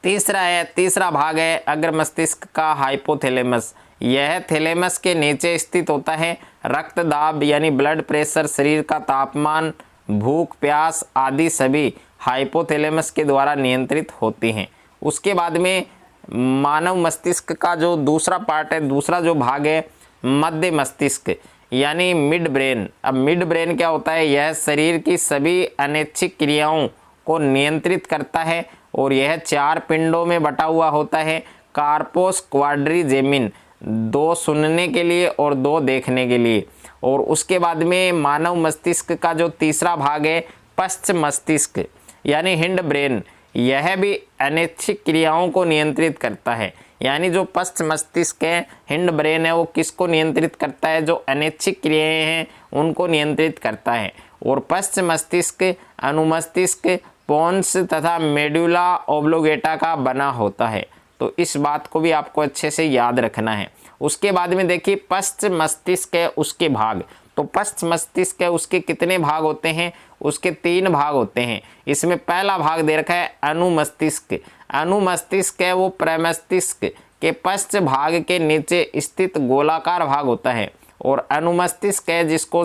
तीसरा भाग है अग्र मस्तिष्क का हाइपोथैलेमस। यह थैलेमस के नीचे स्थित होता है। रक्त दाब यानी ब्लड प्रेशर, शरीर का तापमान, भूख प्यास आदि सभी हाइपोथैलेमस के द्वारा नियंत्रित होती हैं। उसके बाद में मानव मस्तिष्क का जो दूसरा पार्ट है, दूसरा जो भाग है मध्य मस्तिष्क यानी मिड ब्रेन। अब मिड ब्रेन क्या होता है, यह शरीर की सभी अनैच्छिक क्रियाओं को नियंत्रित करता है और यह 4 पिंडों में बटा हुआ होता है। कार्पोस क्वाड्रिजेमिन, 2 सुनने के लिए और 2 देखने के लिए। और उसके बाद में मानव मस्तिष्क का जो तीसरा भाग है पश्च मस्तिष्क यानी हिंड ब्रेन, यह भी अनैच्छिक क्रियाओं को नियंत्रित करता है। यानी जो पश्च मस्तिष्क है, हिंड ब्रेन है, वो किसको नियंत्रित करता है, जो अनैच्छिक क्रियाएं हैं उनको नियंत्रित करता है। और पश्च मस्तिष्क अनुमस्तिष्क पोन्स तथा मेडुला ओब्लोगेटा का बना होता है। तो इस बात को भी आपको अच्छे से याद रखना है। उसके बाद में देखिए पश्च मस्तिष्क है उसके भाग। तो पश्च मस्तिष्क है उसके कितने भाग होते हैं, उसके 3 भाग होते हैं। इसमें पहला भाग दे रखा है अनुमस्तिष्क। अनुमस्तिष्क है वो प्रमस्तिष्क के पश्च भाग के नीचे स्थित गोलाकार भाग होता है। और अनुमस्तिष्क है जिसको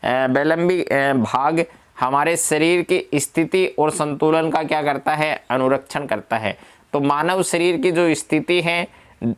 बेलम्बी भाग हमारे शरीर की स्थिति और संतुलन का क्या करता है, अनुरक्षण करता है। तो मानव शरीर की जो स्थिति है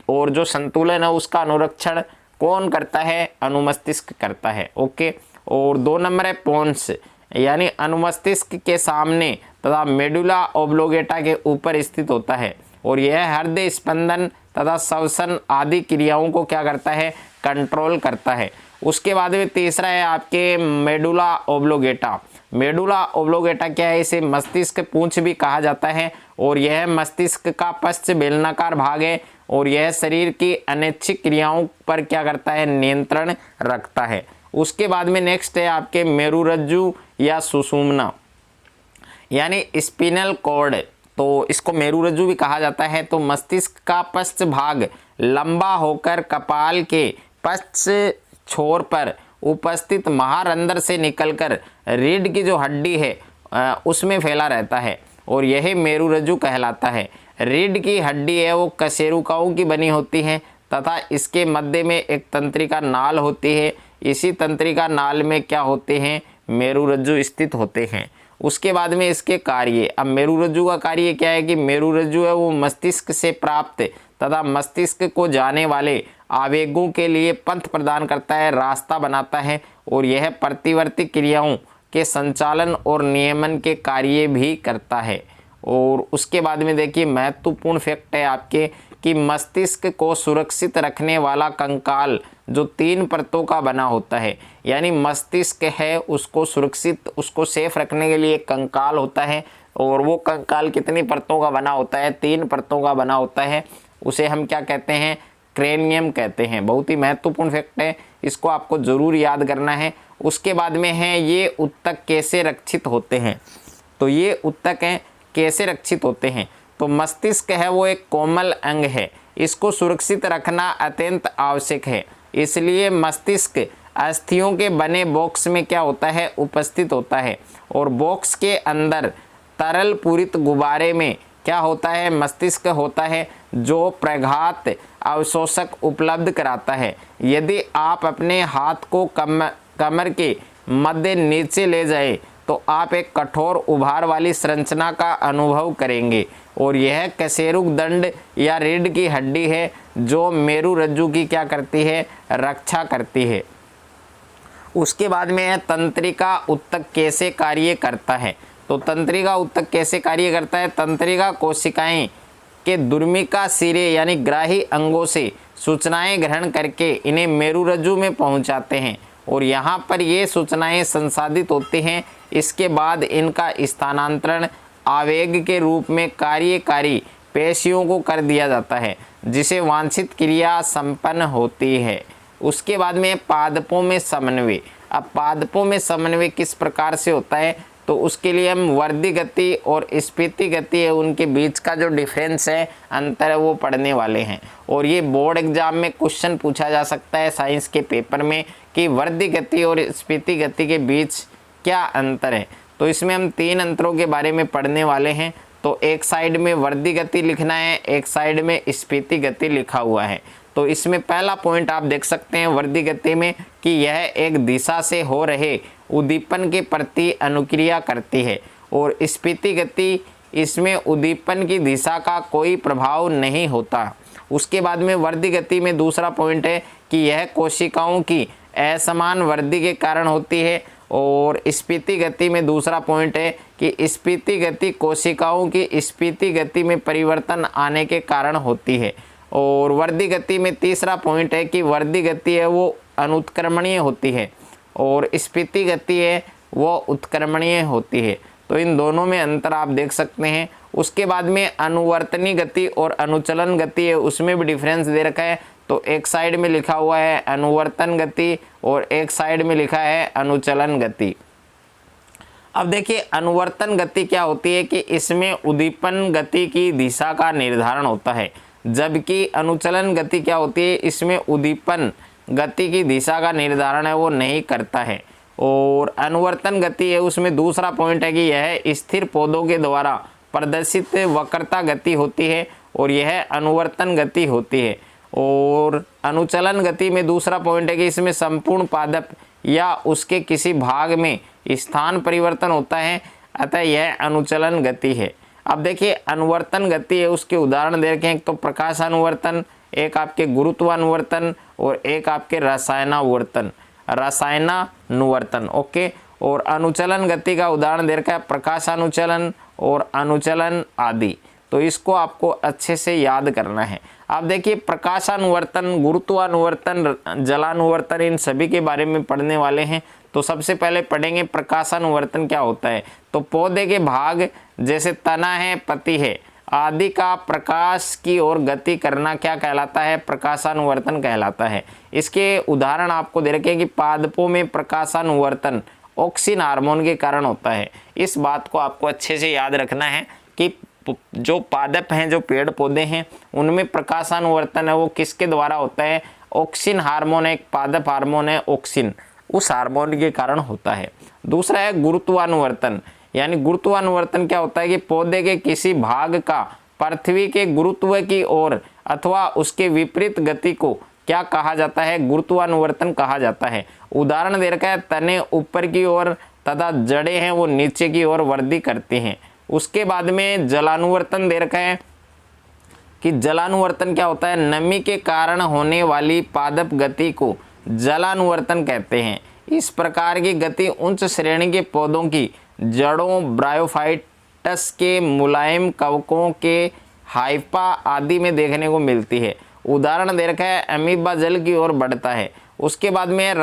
और जो संतुलन है उसका अनुरक्षण कौन करता है? अनुमस्तिष्क करता है। ओके। और 2 नंबर है पोन्स, यानी अनुमस्तिष्क के सामने तथा मेडुला ओब्लोगेटा के ऊपर स्थित होता है और यह हृदय स्पंदन तथा श्वसन आदि क्रियाओं को क्या करता है? कंट्रोल करता है। उसके बाद में तीसरा है आपके मेडुला ओब्लोगेटा। मेडुला ओब्लोगेटा क्या है? इसे मस्तिष्क पूंछ भी कहा जाता है और यह मस्तिष्क का पश्च बेलनाकार भाग है और यह शरीर की अनैच्छिक क्रियाओं पर क्या करता है? नियंत्रण रखता है। उसके बाद में नेक्स्ट है आपके मेरुरज्जु या सुषुम्ना, यानी स्पिनल कॉर्ड। तो इसको मेरुरज्जु भी कहा जाता है। तो मस्तिष्क का पश्च भाग लंबा होकर कपाल के पश्च छोर पर उपस्थित महारंध्र से निकलकर रीढ़ की जो हड्डी है उसमें फैला रहता है और यह मेरुरज्जु कहलाता है। रीढ़ की हड्डी है वो कशेरुकाओं की बनी होती है तथा इसके मध्य में एक तंत्रिका नाल होती है। इसी तंत्रिका नाल में क्या होते हैं? मेरुरज्जु स्थित होते हैं। उसके बाद में इसके कार्य, अब मेरुरज्जु का कार्य क्या है कि मेरुरज्जु है वो मस्तिष्क से प्राप्त तथा मस्तिष्क को जाने वाले आवेगों के लिए पथ प्रदान करता है, रास्ता बनाता है और यह प्रतिवर्ती क्रियाओं के संचालन और नियमन के कार्य भी करता है। और उसके बाद में देखिए महत्वपूर्ण फैक्ट है आपके कि मस्तिष्क को सुरक्षित रखने वाला कंकाल जो 3 परतों का बना होता है, यानी मस्तिष्क है उसको सुरक्षित, उसको सेफ रखने के लिए एक कंकाल होता है और वो कंकाल कितनी परतों का बना होता है? 3 परतों का बना होता है। उसे हम क्या कहते हैं? क्रेनियम कहते हैं। बहुत ही महत्वपूर्ण फैक्ट है, इसको आपको जरूर याद करना है। उसके बाद में है ये ऊतक कैसे रक्षित होते हैं? तो ये ऊतक हैं कैसे रक्षित होते हैं? तो मस्तिष्क है वो एक कोमल अंग है, इसको सुरक्षित रखना अत्यंत आवश्यक है। इसलिए मस्तिष्क अस्थियों के बने बॉक्स में क्या होता है? उपस्थित होता है और बॉक्स के अंदर तरल पूरित गुब्बारे में क्या होता है? मस्तिष्क होता है जो प्रघात अवशोषक उपलब्ध कराता है। यदि आप अपने हाथ को कमर के मध्य नीचे ले जाए तो आप एक कठोर उभार वाली संरचना का अनुभव करेंगे और यह कशेरुक दंड या रीढ़ की हड्डी है जो मेरुरज्जु की क्या करती है? रक्षा करती है। उसके बाद में है तंत्रिका ऊतक कैसे कार्य करता है? तो तंत्रिका ऊतक कैसे कार्य करता है? तंत्रिका कोशिकाएं के दुर्मिका सिरे यानी ग्राही अंगों से सूचनाएं ग्रहण करके इन्हें मेरुरज्जु में पहुंचाते हैं और यहाँ पर ये सूचनाएं संसाधित होती हैं। इसके बाद इनका स्थानांतरण आवेग के रूप में कार्यकारी पेशियों को कर दिया जाता है जिसे वांछित क्रिया संपन्न होती है। उसके बाद में पादपों में समन्वय। अब पादपों में समन्वय किस प्रकार से होता है? तो उसके लिए हम वर्दी गति और स्फीति गति है उनके बीच का जो डिफरेंस है, अंतर है, वो पढ़ने वाले हैं। और ये बोर्ड एग्जाम में क्वेश्चन पूछा जा सकता है साइंस के पेपर में कि वर्दी गति और स्फीति गति के बीच क्या अंतर है। तो इसमें हम 3 अंतरों के बारे में पढ़ने वाले हैं। तो एक साइड में वर्दी गति लिखना है, एक साइड में स्फीति गति लिखा हुआ है। तो इसमें पहला पॉइंट आप देख सकते हैं वर्दी गति में कि यह एक दिशा से हो रहे उद्दीपन के प्रति अनुक्रिया करती है और स्फीति गति इसमें उद्दीपन की दिशा का कोई प्रभाव नहीं होता। उसके बाद में वर्दी गति में दूसरा पॉइंट है कि यह कोशिकाओं की असमान वृद्धि के कारण होती है और स्फीति गति में दूसरा पॉइंट है कि स्फीति गति कोशिकाओं की स्फीति गति में परिवर्तन आने के कारण होती है। और वर्दी गति में तीसरा पॉइंट है कि वर्दी गति है वो अनुत्क्रमणीय होती है और स्फीति गति है वो उत्क्रमणीय होती है। तो इन दोनों में अंतर आप देख सकते हैं। उसके बाद में अनुवर्तनी गति और अनुचलन गति है, उसमें भी डिफरेंस दे रखा है। तो एक साइड में लिखा हुआ है अनुवर्तन गति और एक साइड में लिखा है अनुचलन गति। अब देखिए अनुवर्तन गति क्या होती है कि इसमें उद्दीपन गति की दिशा का निर्धारण होता है, जबकि अनुचलन गति क्या होती है, इसमें उद्दीपन गति की दिशा का निर्धारण है वो नहीं करता है। और अनुवर्तन गति है उसमें दूसरा पॉइंट है कि यह स्थिर पौधों के द्वारा प्रदर्शित वक्रता गति होती है और यह अनुवर्तन गति होती है। और अनुचलन गति में दूसरा पॉइंट है कि इसमें संपूर्ण पादप या उसके किसी भाग में स्थान परिवर्तन होता है, अतः यह अनुचलन गति है। अब देखिए अनुवर्तन गति है, उसके उदाहरण दे रखे हैं। एक तो प्रकाशानुवर्तन, एक आपके गुरुत्वानुवर्तन और एक आपके रसायनानुवर्तन। ओके, और अनुचलन गति का उदाहरण दे रखा है प्रकाशानुचलन और अनुचलन आदि। तो इसको आपको अच्छे से याद करना है। आप देखिए प्रकाशानुवर्तन, गुरुत्वानुवर्तन, जलानुवर्तन, इन सभी के बारे में पढ़ने वाले हैं। तो सबसे पहले पढ़ेंगे प्रकाशानुवर्तन क्या होता है। तो पौधे के भाग जैसे तना है, पत्ती है आदि का प्रकाश की ओर गति करना क्या कहलाता है? प्रकाशानुवर्तन कहलाता है। इसके उदाहरण आपको दे रखे हैं कि पादपों में प्रकाशानुवर्तन ऑक्सिन हार्मोन के कारण होता है। इस बात को आपको अच्छे से याद रखना है कि जो पादप हैं, जो पेड़ पौधे हैं, उनमें प्रकाशानुवर्तन है वो किसके द्वारा होता है? ऑक्सिन हार्मोन, एक पादप हार्मोन है ऑक्सिन, उस हार्मोन के कारण होता है। दूसरा है गुरुत्वानुवर्तन, यानी गुरुत्वानुवर्तन क्या होता है कि पौधे के किसी भाग का पृथ्वी के गुरुत्व की ओर अथवा उसके विपरीत गति को क्या कहा जाता है? गुरुत्वानुवर्तन कहा जाता है। उदाहरण दे रखा है तने ऊपर की ओर तथा जड़ें हैं वो नीचे की ओर वृद्धि करती हैं। उसके बाद में जलानुवर्तन दे रखा है कि जलानुवर्तन क्या होता है? नमी के कारण होने वाली पादप गति को जलानुवर्तन कहते हैं। इस प्रकार की गति उच्च श्रेणी के पौधों की जड़ों, ब्रायोफाइटस के मुलायम कवकों के हाइफा आदि में देखने को मिलती है। उदाहरण दे रखा है अमीबा जल की ओर बढ़ता है। उसके बाद में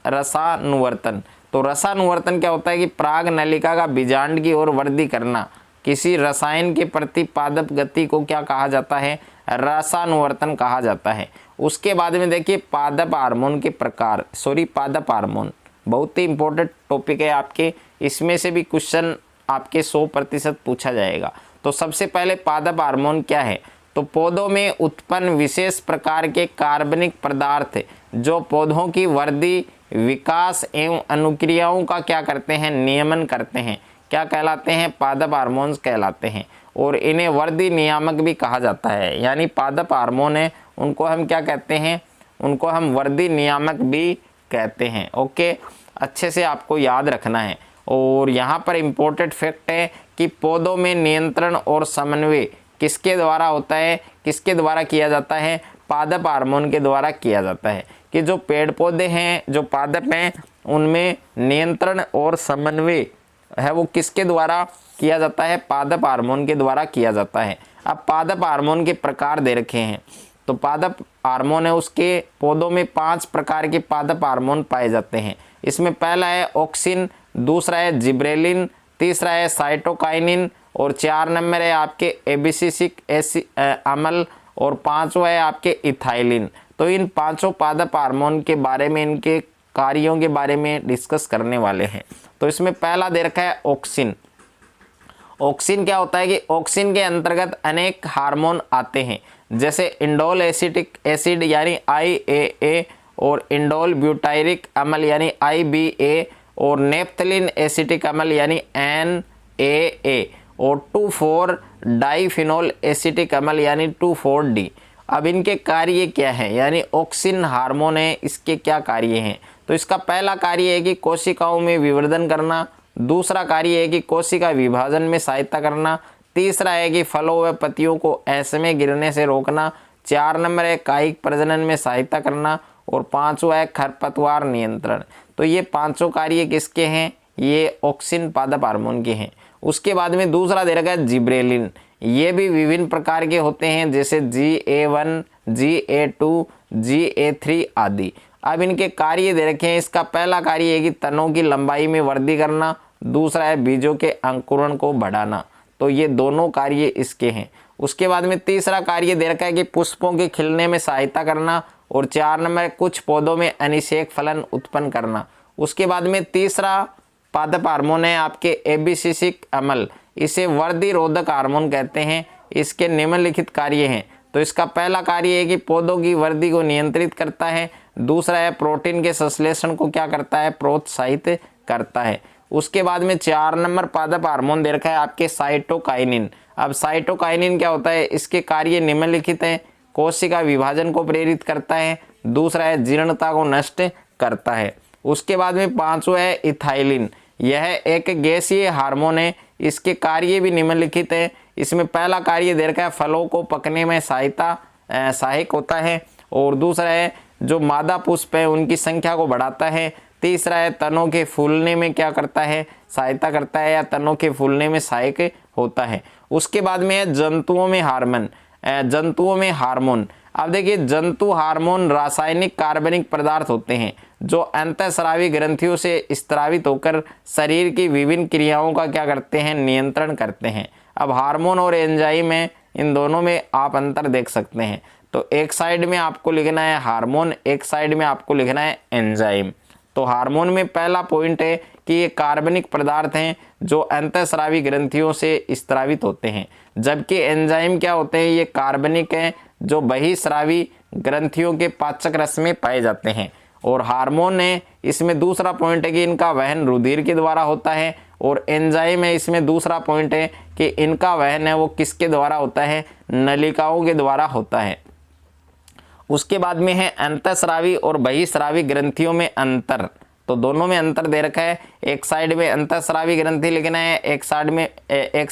रसानुवर्तन। तो रसानुवर्तन क्या होता है कि प्राग नलिका का बीजांड की ओर वृद्धि करना। किसी रसायन के प्रति पादप गति को क्या कहा जाता है? रसानुवर्तन कहा जाता है। उसके बाद में देखिए पादप हार्मोन के प्रकार, पादप हार्मोन बहुत ही इंपॉर्टेंट टॉपिक है आपके, इसमें से भी क्वेश्चन आपके 100% पूछा जाएगा। तो सबसे पहले पादप हार्मोन क्या है? तो पौधों में उत्पन्न विशेष प्रकार के कार्बनिक पदार्थ जो पौधों की वृद्धि, विकास एवं अनुक्रियाओं का क्या करते हैं? नियमन करते हैं। क्या कहलाते हैं? पादप हार्मोन्स कहलाते हैं। और इन्हें वृद्धि नियामक भी कहा जाता है। यानी पादप हार्मोन है उनको हम क्या कहते हैं? उनको हम वृद्धि नियामक भी कहते हैं। ओके, अच्छे से आपको याद रखना है। और यहाँ पर इम्पोर्टेंट फैक्ट है कि पौधों में नियंत्रण और समन्वय किसके द्वारा होता है? किसके द्वारा किया जाता है? पादप हार्मोन के द्वारा किया जाता है। कि जो पेड़ पौधे हैं, जो पादप हैं, उनमें नियंत्रण और समन्वय है वो किसके द्वारा किया जाता है? पादप हार्मोन के द्वारा किया जाता है। अब पादप हार्मोन के प्रकार दे रखे हैं। तो पादप हार्मोन है उसके पौधों में 5 प्रकार के पादप हार्मोन पाए जाते हैं। इसमें पहला है ऑक्सिन, दूसरा है जिब्रेलिन, तीसरा है साइटोकाइनिन और 4 नंबर है आपके एबिसिसिक अम्ल और 5वां है आपके इथाइलिन। तो इन 5 पादप हार्मोन के बारे में, इनके कार्यों के बारे में डिस्कस करने वाले हैं। तो इसमें पहला दे रखा है ऑक्सिन। ऑक्सिन क्या होता है कि ऑक्सिन के अंतर्गत अनेक हार्मोन आते हैं, जैसे इंडोल एसिटिक एसिड यानी IAA और इंडोल ब्यूटायरिक अम्ल यानी IBA और नेप्थलीन एसिटिक अम्ल यानी NAA और 2,4 डाइफिनोल एसिटिक अम्ल यानी 2,4-D। अब इनके कार्य क्या है? यानी ऑक्सिन हार्मोन है, इसके क्या कार्य हैं? तो इसका पहला कार्य है कि कोशिकाओं में विवर्धन करना, दूसरा कार्य है कि कोशिका विभाजन में सहायता करना, तीसरा है कि फलों व पत्तियों को ऐसे में गिरने से रोकना, 4 नंबर है कायिक प्रजनन में सहायता करना और 5वां है खरपतवार नियंत्रण। तो ये 5 कार्य किसके हैं? ये ऑक्सिन पादप हार्मोन के हैं। उसके बाद में दूसरा दे रखा है जिब्रेलिन। ये भी विभिन्न प्रकार के होते हैं, जैसे GA1, GA2, GA3 आदि। अब इनके कार्य दे रखे हैं। इसका पहला कार्य है कि तनों की लंबाई में वृद्धि करना, दूसरा है बीजों के अंकुरण को बढ़ाना। तो ये दोनों कार्य इसके हैं। उसके बाद में तीसरा कार्य दे रखा है कि पुष्पों के खिलने में सहायता करना और 4 नंबर कुछ पौधों में अनिषेक फलन उत्पन्न करना। उसके बाद में तीसरा पादप हार्मोन है आपके एबिसिसिक अम्ल। इसे वृद्धि रोधक हार्मोन कहते हैं। इसके निम्नलिखित कार्य हैं। तो इसका पहला कार्य है कि पौधों की वृद्धि को नियंत्रित करता है, दूसरा है प्रोटीन के संश्लेषण को क्या करता है? प्रोत्साहित करता है। उसके बाद में 4 नंबर पादप हार्मोन दे रखा है आपके साइटोकाइनिन। अब साइटोकाइनिन क्या होता है? इसके कार्य निम्नलिखित हैं। कोशिका विभाजन को प्रेरित करता है, दूसरा है जीर्णता को नष्ट करता है। उसके बाद में 5वां है इथाइलिन। यह एक गैसीय हार्मोन है। इसके कार्य भी निम्नलिखित है। इसमें पहला कार्य दे रखा है फलों को पकने में सहायक होता है, और दूसरा है जो मादा पुष्प है उनकी संख्या को बढ़ाता है। तीसरा है तनों के फूलने में क्या करता है, सहायता करता है या तनों के फूलने में सहायक होता है। उसके बाद में है जंतुओं में हार्मोन। अब देखिए जंतु हार्मोन रासायनिक कार्बनिक पदार्थ होते हैं जो अंतःस्रावी ग्रंथियों से स्रावित होकर शरीर की विभिन्न क्रियाओं का क्या करते हैं, नियंत्रण करते हैं। अब हार्मोन और एंजाइम है, इन दोनों में आप अंतर देख सकते हैं। तो एक साइड में आपको लिखना है हार्मोन, एक साइड में आपको लिखना है एंजाइम। तो हार्मोन में पहला पॉइंट है कि ये कार्बनिक पदार्थ हैं जो अंतःस्रावी ग्रंथियों से स्रावित होते हैं, जबकि एंजाइम क्या होते हैं, ये कार्बनिक हैं जो बहिस्रावी ग्रंथियों के पाचक रस में पाए जाते हैं। और हार्मोन है, इसमें दूसरा पॉइंट है कि इनका वहन रुधिर के द्वारा होता है, और एंजाइम है, इसमें दूसरा पॉइंट है कि इनका वहन है वो किसके द्वारा होता है, नलिकाओं के द्वारा होता है। उसके बाद में है अंतःस्रावी और बहिस्रावी ग्रंथियों में अंतर। तो दोनों में अंतर दे रखा है, एक साइड में अंतःस्रावी ग्रंथि लिखना है, एक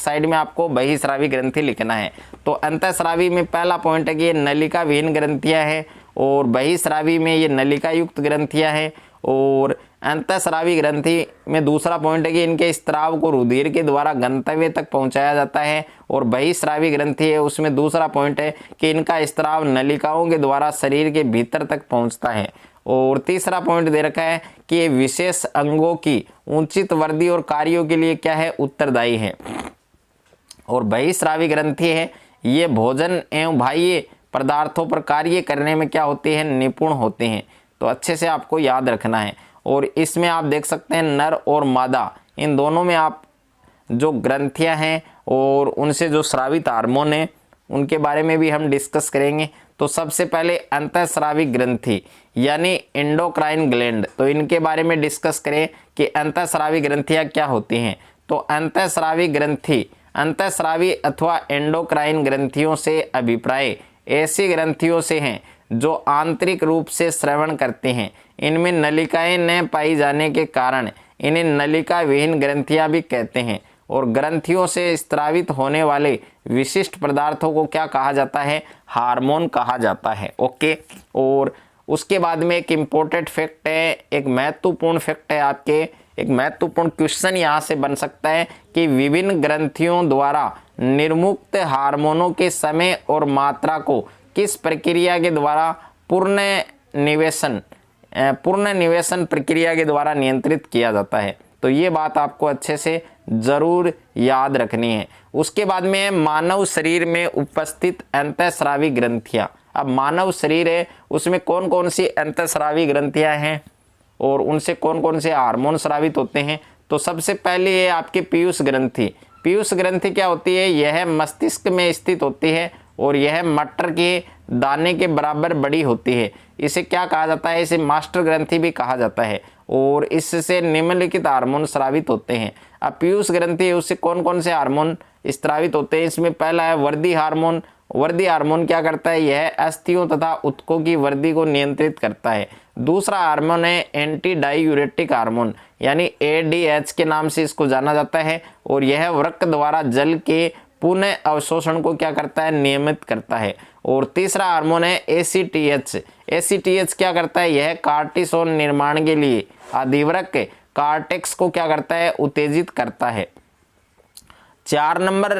साइड में आपको बहिस्रावी ग्रंथि लिखना है। तो अंतःस्रावी में पहला पॉइंट है कि ये नलिका विहीन ग्रंथियां हैं, और बहिस्रावी में ये नलिका युक्त ग्रंथियां हैं। और अंतःस्रावी ग्रंथि में दूसरा पॉइंट है कि इनके स्राव को रुधिर के द्वारा गंतव्य तक पहुंचाया जाता है, और बहिस्रावी ग्रंथि है उसमें दूसरा पॉइंट है कि इनका स्राव नलिकाओं के द्वारा शरीर के भीतर तक पहुंचता है। और तीसरा पॉइंट दे रखा है कि ये विशेष अंगों की उचित वृद्धि और कार्यों के लिए क्या है, उत्तरदायी है। और बहिस्रावी ग्रंथि है ये भोजन एवं बाह्य पदार्थों पर कार्य करने में क्या होते हैं, निपुण होते हैं। तो अच्छे से आपको याद रखना है। और इसमें आप देख सकते हैं नर और मादा, इन दोनों में आप जो ग्रंथियां हैं और उनसे जो स्रावित हार्मोन है उनके बारे में भी हम डिस्कस करेंगे। तो सबसे पहले अंतःस्रावी ग्रंथि यानी एंडोक्राइन ग्लैंड, तो इनके बारे में डिस्कस करें कि अंतःस्रावी ग्रंथियां क्या होती हैं। तो अंतःस्रावी ग्रंथि, अंतःस्रावी अथवा एंडोक्राइन ग्रंथियों से अभिप्राय ऐसी ग्रंथियों से हैं जो आंतरिक रूप से श्रवण करते हैं। इनमें नलिकाएं न पाई जाने के कारण इन्हें नलिका विहीन ग्रंथियां भी कहते हैं। और ग्रंथियों से स्रावित होने वाले विशिष्ट पदार्थों को क्या कहा जाता है, हार्मोन कहा जाता है। ओके। और उसके बाद में एक इम्पोर्टेंट फैक्ट है, एक महत्वपूर्ण फैक्ट है आपके, एक महत्वपूर्ण क्वेश्चन यहाँ से बन सकता है कि विभिन्न ग्रंथियों द्वारा निर्मुक्त हार्मोनों के समय और मात्रा को किस प्रक्रिया के द्वारा पूर्ण निवेशन प्रक्रिया के द्वारा नियंत्रित किया जाता है। तो ये बात आपको अच्छे से जरूर याद रखनी है। उसके बाद में मानव शरीर में उपस्थित अंतःस्रावी ग्रंथियां। अब मानव शरीर है उसमें कौन कौन सी अंतःस्रावी ग्रंथियां हैं और उनसे कौन कौन से हार्मोन स्रावित होते हैं। तो सबसे पहले ये आपकी पीयूष ग्रंथि। पीयूष ग्रंथि क्या होती है, यह मस्तिष्क में स्थित होती है और यह मटर के दाने के बराबर बड़ी होती है। इसे क्या कहा जाता है, इसे मास्टर ग्रंथि भी कहा जाता है और इससे निम्नलिखित हार्मोन स्रावित होते हैं। अब पीयूष ग्रंथि है उससे कौन कौन से हार्मोन स्रावित होते हैं, इसमें पहला है वृद्धि हार्मोन। वृद्धि हार्मोन क्या करता है, यह अस्थियों तथा ऊतकों की वृद्धि को नियंत्रित करता है। दूसरा हार्मोन है एंटी डायूरेटिक हार्मोन यानी ADH के नाम से इसको जाना जाता है और यह वृक्क द्वारा जल के पुनः अवशोषण को क्या करता है, नियमित करता है। और तीसरा हार्मोन है ACTH। ACTH क्या करता है, यह कार्टिसोल निर्माण के लिए अधिवृक्क कार्टेक्स को क्या करता है, उत्तेजित करता है। 4 नंबर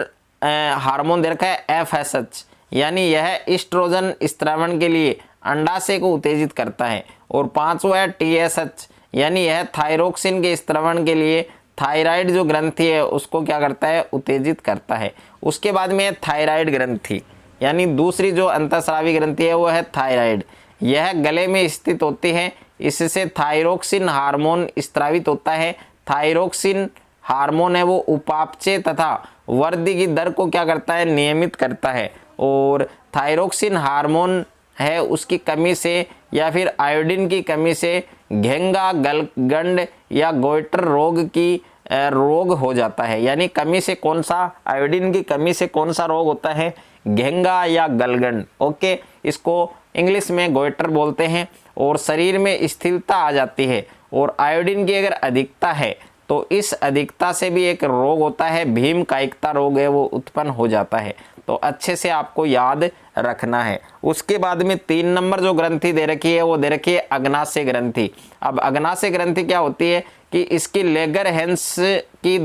हार्मोन दे रखा है FSH यानी यह एस्ट्रोजन स्त्रावण के लिए अंडाशय को उत्तेजित करता है। और 5वां है TSH यानी यह थायरोक्सिन के स्त्रावण के लिए थायराइड जो ग्रंथि है उसको क्या करता है, उत्तेजित करता है। उसके बाद में है थायराइड ग्रंथि यानी दूसरी जो अंतःस्रावी ग्रंथि है वो है थायराइड। यह गले में स्थित होती है, इससे थायरोक्सिन हार्मोन स्त्रावित होता है। थायरोक्सिन हार्मोन है वो उपापचय तथा वृद्धि की दर को क्या करता है, नियमित करता है। और थायरोक्सिन हार्मोन है उसकी कमी से या फिर आयोडीन की कमी से घेंगा गलगंड या गोइटर रोग हो जाता है। यानी कमी से कौन सा, आयोडीन की कमी से कौन सा रोग होता है, घेंगा या गलगंड। ओके, इसको इंग्लिश में गोइटर बोलते हैं। और शरीर में स्थिरता आ जाती है और आयोडीन की अगर अधिकता है तो इस अधिकता से भी एक रोग होता है, भीम कायिकता रोग है, वो उत्पन्न हो जाता है। तो अच्छे से आपको याद रखना है। उसके बाद में 3 नंबर जो ग्रंथि दे रखी है वो दे रखी है अग्नाशय ग्रंथि। अब अग्नाशय ग्रंथि क्या होती है कि इसकी लेगरहैंस की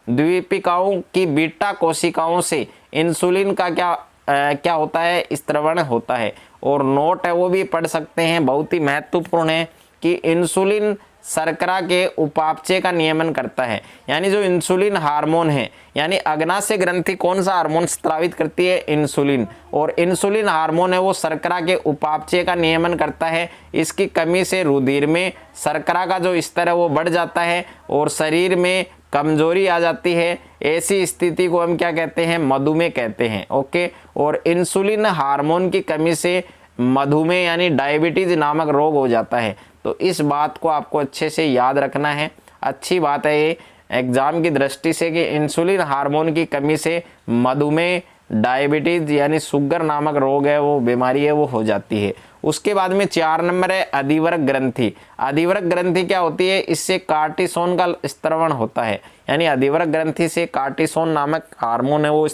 द्वीपिकाओं की बीटा कोशिकाओं से इंसुलिन का क्या होता है, स्त्रवण होता है। और नोट है वो भी पढ़ सकते हैं, बहुत ही महत्वपूर्ण है कि इंसुलिन शर्करा के उपापचय का नियमन करता है। यानी जो इंसुलिन हार्मोन है, यानी अग्नाशय ग्रंथि कौन सा हार्मोन स्रावित करती है, इंसुलिन। और इंसुलिन हार्मोन है वो शर्करा के उपापचय का नियमन करता है। इसकी कमी से रुधिर में शर्करा का जो स्तर है वो बढ़ जाता है और शरीर में कमजोरी आ जाती है। ऐसी स्थिति को हम क्या कहते हैं, मधुमेह कहते हैं। ओके। और इंसुलिन हार्मोन की कमी से मधुमेह यानी डायबिटीज नामक रोग हो जाता है। तो इस बात को आपको अच्छे से याद रखना है। अच्छी बात है ये एग्जाम की दृष्टि से कि इंसुलिन हार्मोन की कमी से मधुमेह, डायबिटीज यानी शुगर नामक रोग है, वो बीमारी है, वो हो जाती है। उसके बाद में 4 नंबर है अधिवरक ग्रंथि। अधिवरक ग्रंथि क्या होती है, इससे कार्टिसोन का स्त्रवण होता है। यानी अधिवरक ग्रंथि से कार्टिसोन नामक हार्मोन है वो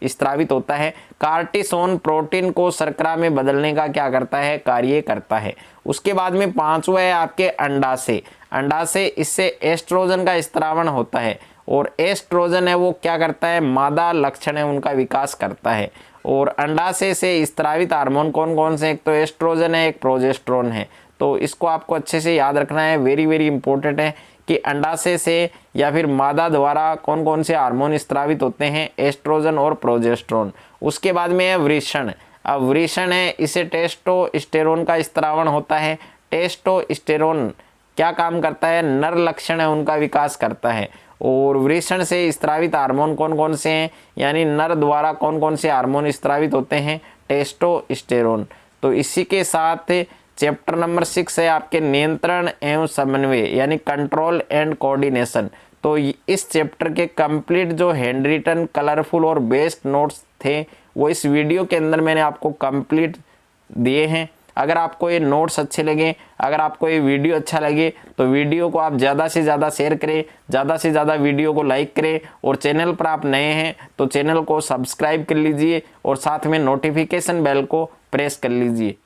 स्त्रावित होता है। कार्टिसोन प्रोटीन को शर्करा में बदलने का क्या करता है, कार्य करता है। उसके बाद में 5वां है आपके अंडाशय। अंडाशय, इससे एस्ट्रोजन का स्त्रावण होता है और एस्ट्रोजन है वो क्या करता है, मादा लक्षण है उनका विकास करता है। और अंडाशय से स्त्रावित हार्मोन कौन कौन से, एक तो एस्ट्रोजन है, एक प्रोजेस्टेरोन है। तो इसको आपको अच्छे से याद रखना है, वेरी वेरी इंपॉर्टेंट है कि अंडाशय से या फिर मादा द्वारा कौन कौन से हार्मोन स्त्रावित होते हैं, एस्ट्रोजन और प्रोजेस्टेरोन। उसके बाद में है वृषण। अब वृषण है, इसे टेस्टोस्टेरोन का स्त्रावण होता है। टेस्टोस्टेरोन क्या काम करता है, नर लक्षण है उनका विकास करता है। और वृषण से स्त्रावित हार्मोन कौन कौन से हैं, यानी नर द्वारा कौन कौन से हार्मोन स्त्रावित होते हैं, टेस्टोस्टेरोन। तो इसी के साथ चैप्टर नंबर 6 है आपके नियंत्रण एवं समन्वय यानी कंट्रोल एंड कोऑर्डिनेशन। तो इस चैप्टर के कंप्लीट जो हैंड रिटन, कलरफुल और बेस्ट नोट्स थे वो इस वीडियो के अंदर मैंने आपको कंप्लीट दिए हैं। अगर आपको ये नोट्स अच्छे लगे, अगर आपको ये वीडियो अच्छा लगे तो वीडियो को आप ज़्यादा से ज़्यादा शेयर करें, ज़्यादा से ज़्यादा वीडियो को लाइक करें। और चैनल पर आप नए हैं तो चैनल को सब्सक्राइब कर लीजिए और साथ में नोटिफिकेशन बेल को प्रेस कर लीजिए।